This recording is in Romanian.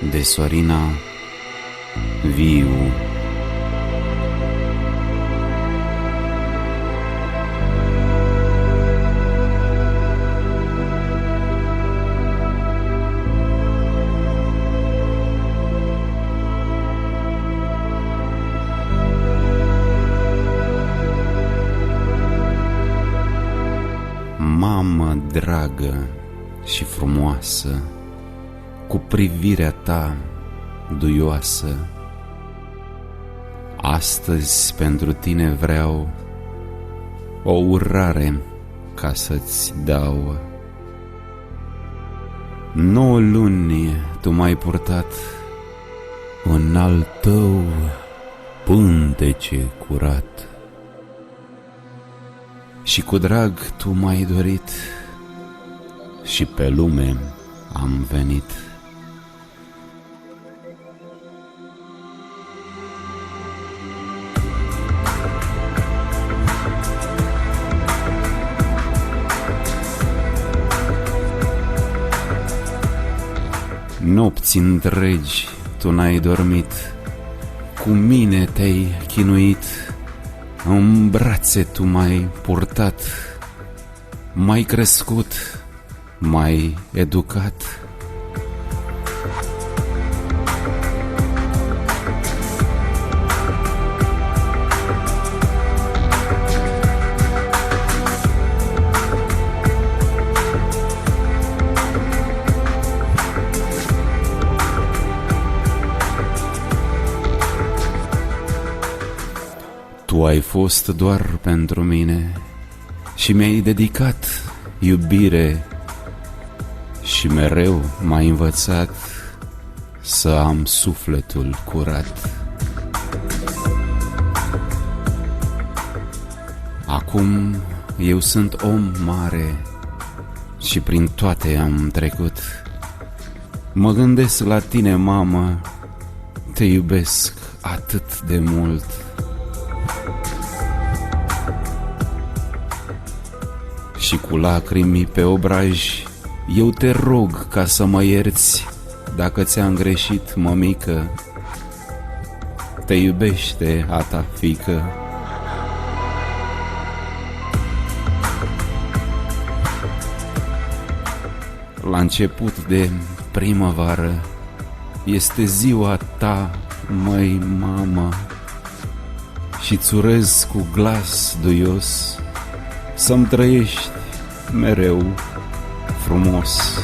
de Sorina Viu. Mamă dragă și frumoasă, cu privirea ta duioasă, astăzi pentru tine vreau o urare ca să-ți dau. 9 luni tu m-ai purtat în al tău pântece curat și cu drag tu m-ai dorit și pe lume am venit. Nopți întregi tu n-ai dormit, cu mine te-ai chinuit, în brațe tu m-ai purtat, m-ai crescut, m-ai educat. Tu ai fost doar pentru mine și mi-ai dedicat iubire și mereu m-ai învățat să am sufletul curat. Acum eu sunt om mare și prin toate am trecut. Mă gândesc la tine, mamă, te iubesc atât de mult. Și cu lacrimi pe obraj eu te rog ca să mă ierți dacă ți-am greșit, mămică. Te iubește a ta fiică. La început de primăvară este ziua ta, măi, mamă, și-ți urez cu glas duios să-mi trăiești mereu frumos.